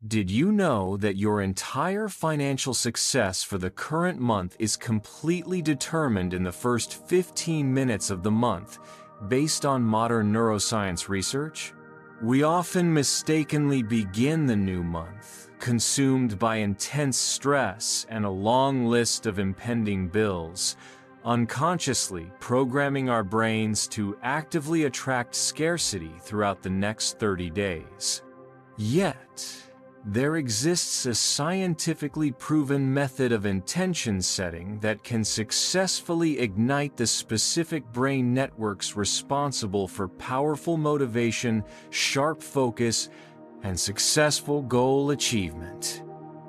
Did you know that your entire financial success for the current month is completely determined in the first 15 minutes of the month, based on modern neuroscience research? We often mistakenly begin the new month, consumed by intense stress and a long list of impending bills, unconsciously programming our brains to actively attract scarcity throughout the next 30 days. Yet, there exists a scientifically proven method of intention setting that can successfully ignite the specific brain networks responsible for powerful motivation, sharp focus, and successful goal achievement.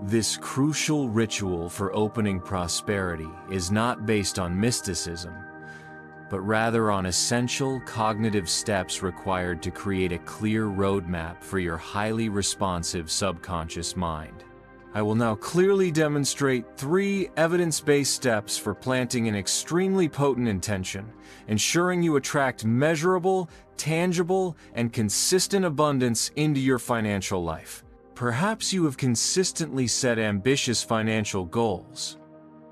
This crucial ritual for opening prosperity is not based on mysticism, but rather on essential cognitive steps required to create a clear roadmap for your highly responsive subconscious mind. I will now clearly demonstrate 3 evidence-based steps for planting an extremely potent intention, ensuring you attract measurable, tangible, and consistent abundance into your financial life. Perhaps you have consistently set ambitious financial goals,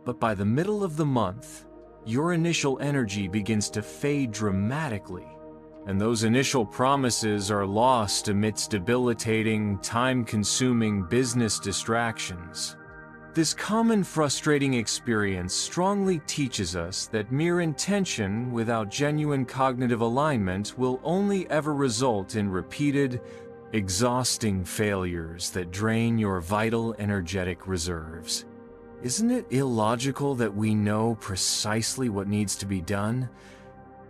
but by the middle of the month, your initial energy begins to fade dramatically, and those initial promises are lost amidst debilitating, time-consuming business distractions. This common frustrating experience strongly teaches us that mere intention without genuine cognitive alignment will only ever result in repeated, exhausting failures that drain your vital energetic reserves. Isn't it illogical that we know precisely what needs to be done,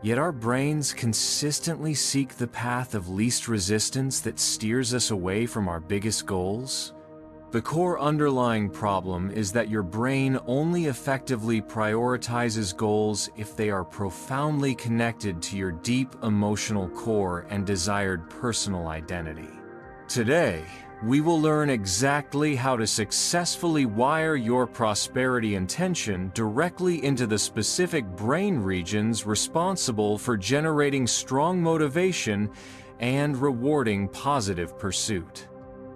yet our brains consistently seek the path of least resistance that steers us away from our biggest goals? The core underlying problem is that your brain only effectively prioritizes goals if they are profoundly connected to your deep emotional core and desired personal identity. Today, we will learn exactly how to successfully wire your prosperity intention directly into the specific brain regions responsible for generating strong motivation and rewarding positive pursuit.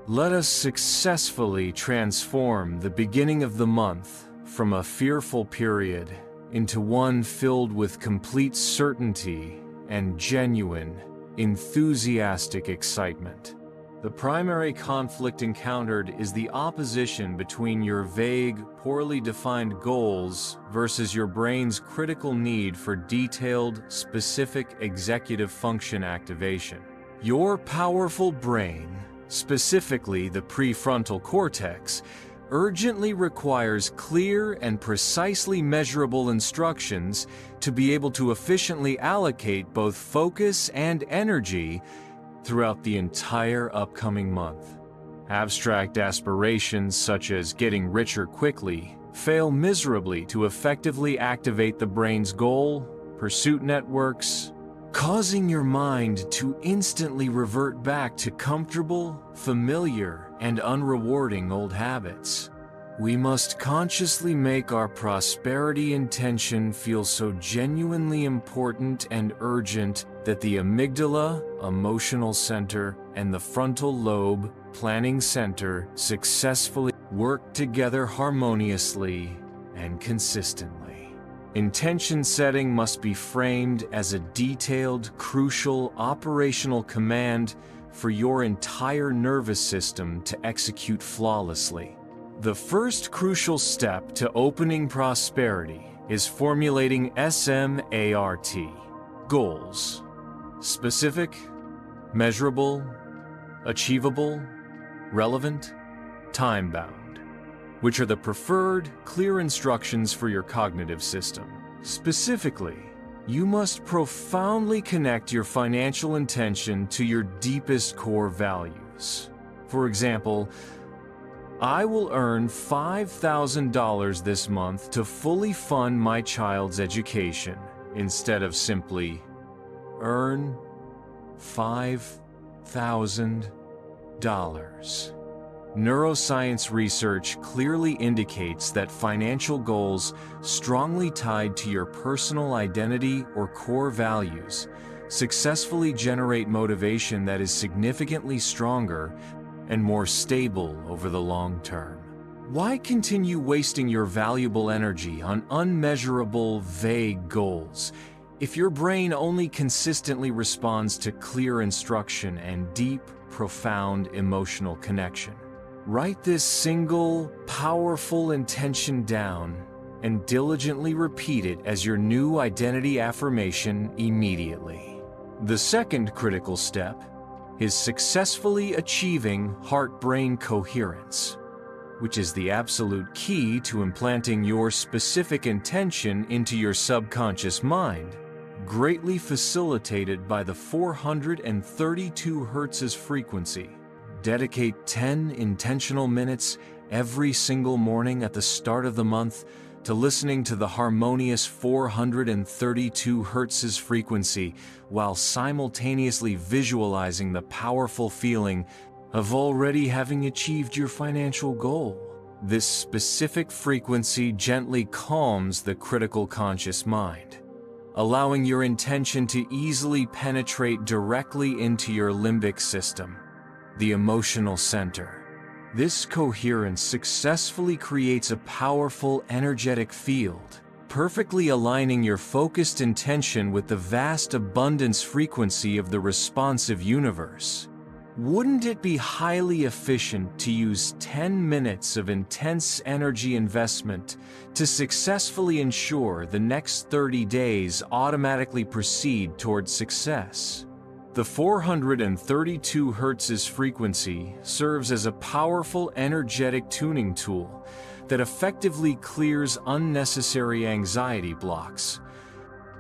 Let us successfully transform the beginning of the month from a fearful period into one filled with complete certainty and genuine, enthusiastic excitement. The primary conflict encountered is the opposition between your vague, poorly defined goals versus your brain's critical need for detailed, specific executive function activation. Your powerful brain, specifically the prefrontal cortex, urgently requires clear and precisely measurable instructions to be able to efficiently allocate both focus and energy throughout the entire upcoming month. Abstract aspirations such as getting richer quickly fail miserably to effectively activate the brain's goal, pursuit networks, causing your mind to instantly revert back to comfortable, familiar, and unrewarding old habits. We must consciously make our prosperity intention feel so genuinely important and urgent that the amygdala, emotional center, and the frontal lobe, planning center, successfully work together harmoniously and consistently. Intention setting must be framed as a detailed, crucial operational command for your entire nervous system to execute flawlessly. The first crucial step to opening prosperity is formulating SMART goals. Specific, measurable, achievable, relevant, time-bound, which are the preferred, clear instructions for your cognitive system. Specifically, you must profoundly connect your financial intention to your deepest core values. For example, I will earn $5,000 this month to fully fund my child's education, instead of simply earn $5,000. Neuroscience research clearly indicates that financial goals strongly tied to your personal identity or core values successfully generate motivation that is significantly stronger and more stable over the long term. Why continue wasting your valuable energy on unmeasurable, vague goals if your brain only consistently responds to clear instruction and deep, profound emotional connection? Write this single, powerful intention down and diligently repeat it as your new identity affirmation immediately. The second critical step is successfully achieving heart-brain coherence, which is the absolute key to implanting your specific intention into your subconscious mind, greatly facilitated by the 432 Hz frequency. Dedicate 10 intentional minutes every single morning at the start of the month to listening to the harmonious 432 Hz frequency while simultaneously visualizing the powerful feeling of already having achieved your financial goal. This specific frequency gently calms the critical conscious mind, allowing your intention to easily penetrate directly into your limbic system, the emotional center. This coherence successfully creates a powerful, energetic field, perfectly aligning your focused intention with the vast abundance frequency of the responsive universe. Wouldn't it be highly efficient to use 10 minutes of intense energy investment to successfully ensure the next 30 days automatically proceed towards success? The 432 Hz frequency serves as a powerful energetic tuning tool that effectively clears unnecessary anxiety blocks.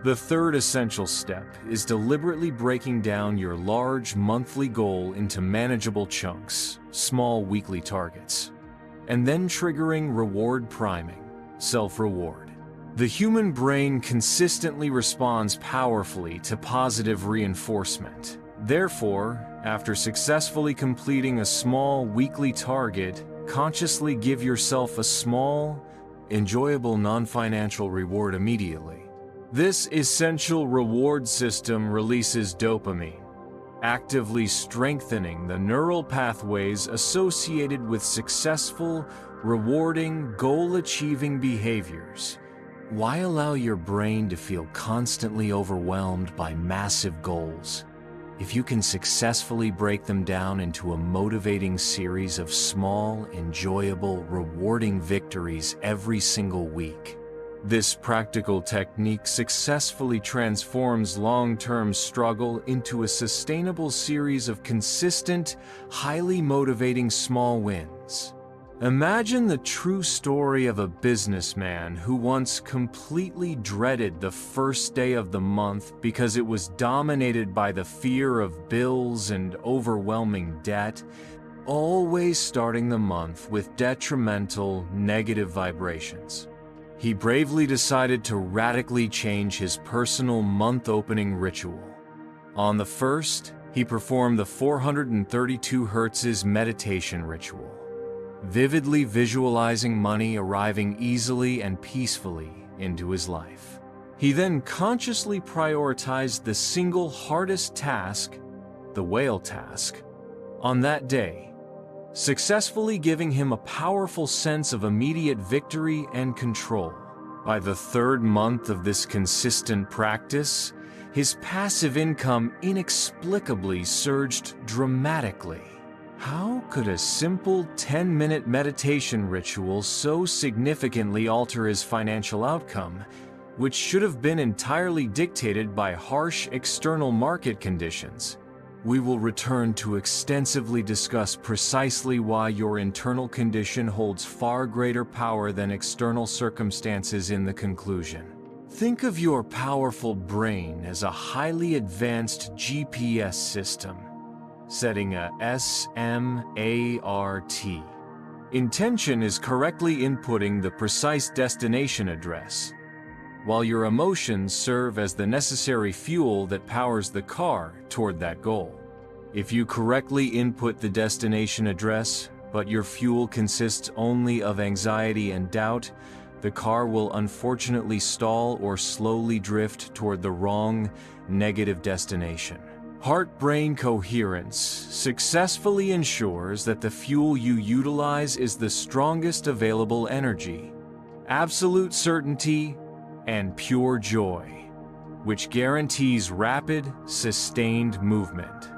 The third essential step is deliberately breaking down your large monthly goal into manageable chunks, small weekly targets, and then triggering reward priming, self-reward. The human brain consistently responds powerfully to positive reinforcement. Therefore, after successfully completing a small weekly target, consciously give yourself a small, enjoyable non-financial reward immediately. This essential reward system releases dopamine, actively strengthening the neural pathways associated with successful, rewarding, goal-achieving behaviors. Why allow your brain to feel constantly overwhelmed by massive goals if you can successfully break them down into a motivating series of small, enjoyable, rewarding victories every single week? This practical technique successfully transforms long-term struggle into a sustainable series of consistent, highly motivating small wins. Imagine the true story of a businessman who once completely dreaded the first day of the month because it was dominated by the fear of bills and overwhelming debt, always starting the month with detrimental, negative vibrations. He bravely decided to radically change his personal month-opening ritual. On the first, he performed the 432 Hz meditation ritual, vividly visualizing money arriving easily and peacefully into his life. He then consciously prioritized the single hardest task, the whale task, on that day, successfully giving him a powerful sense of immediate victory and control. By the third month of this consistent practice, his passive income inexplicably surged dramatically. How could a simple 10-minute meditation ritual so significantly alter his financial outcome, which should have been entirely dictated by harsh external market conditions? We will return to extensively discuss precisely why your internal condition holds far greater power than external circumstances in the conclusion. Think of your powerful brain as a highly advanced GPS system, setting a SMART. Intention is correctly inputting the precise destination address, while your emotions serve as the necessary fuel that powers the car toward that goal. If you correctly input the destination address, but your fuel consists only of anxiety and doubt, the car will unfortunately stall or slowly drift toward the wrong, negative destination. Heart-brain coherence successfully ensures that the fuel you utilize is the strongest available energy, absolute certainty, and pure joy, which guarantees rapid, sustained movement.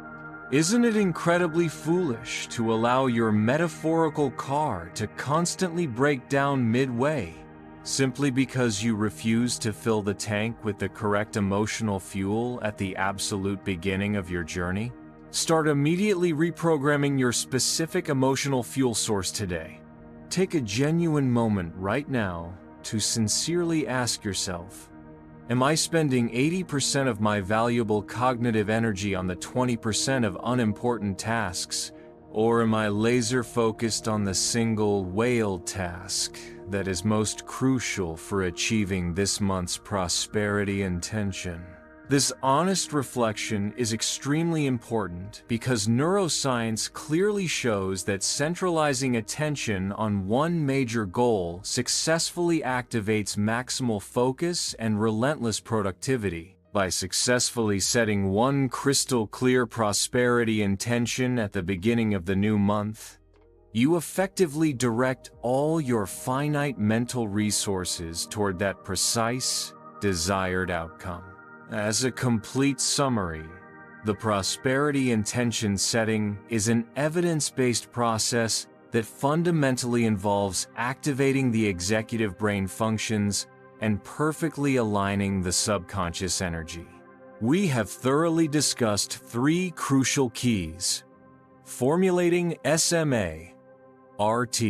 Isn't it incredibly foolish to allow your metaphorical car to constantly break down midway, simply because you refuse to fill the tank with the correct emotional fuel at the absolute beginning of your journey? Start immediately reprogramming your specific emotional fuel source today. Take a genuine moment right now to sincerely ask yourself, am I spending 80% of my valuable cognitive energy on the 20% of unimportant tasks, or am I laser-focused on the single whale task that is most crucial for achieving this month's prosperity intention? This honest reflection is extremely important because neuroscience clearly shows that centralizing attention on one major goal successfully activates maximal focus and relentless productivity. By successfully setting one crystal-clear prosperity intention at the beginning of the new month, you effectively direct all your finite mental resources toward that precise, desired outcome. As a complete summary, the prosperity intention setting is an evidence-based process that fundamentally involves activating the executive brain functions and perfectly aligning the subconscious energy. We have thoroughly discussed three crucial keys: formulating SMA, RT,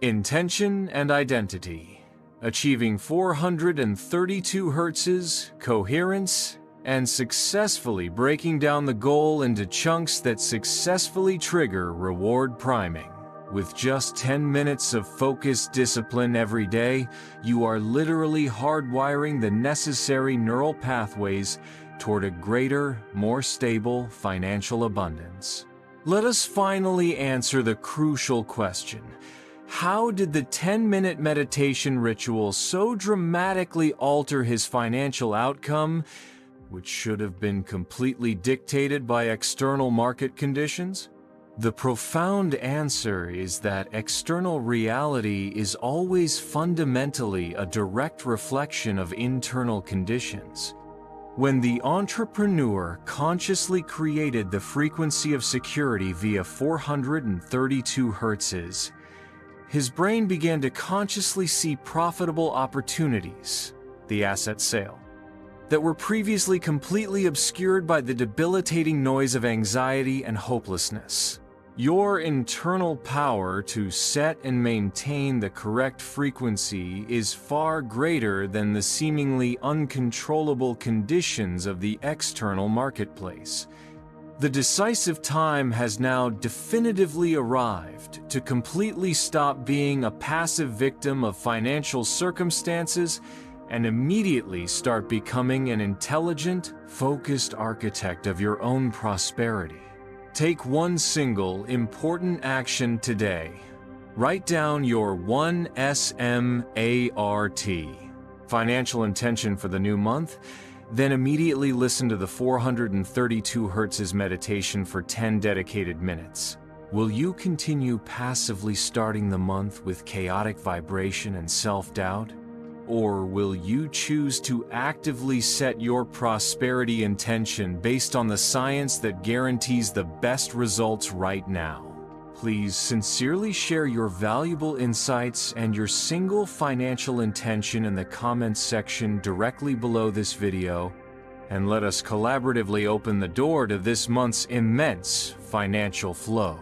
intention and identity, achieving 432 Hz coherence, and successfully breaking down the goal into chunks that successfully trigger reward priming. With just 10 minutes of focused discipline every day, you are literally hardwiring the necessary neural pathways toward a greater, more stable financial abundance. Let us finally answer the crucial question: how did the 10-minute meditation ritual so dramatically alter his financial outcome, which should have been completely dictated by external market conditions? The profound answer is that external reality is always fundamentally a direct reflection of internal conditions. When the entrepreneur consciously created the frequency of security via 432 Hz, his brain began to consciously see profitable opportunities, the asset sale, that were previously completely obscured by the debilitating noise of anxiety and hopelessness. Your internal power to set and maintain the correct frequency is far greater than the seemingly uncontrollable conditions of the external marketplace. The decisive time has now definitively arrived to completely stop being a passive victim of financial circumstances and immediately start becoming an intelligent, focused architect of your own prosperity. Take one single, important action today. Write down your 1 SMART, financial intention for the new month, then immediately listen to the 432 Hz meditation for 10 dedicated minutes. Will you continue passively starting the month with chaotic vibration and self-doubt? Or will you choose to actively set your prosperity intention based on the science that guarantees the best results right now? Please sincerely share your valuable insights and your single financial intention in the comments section directly below this video, and let us collaboratively open the door to this month's immense financial flow.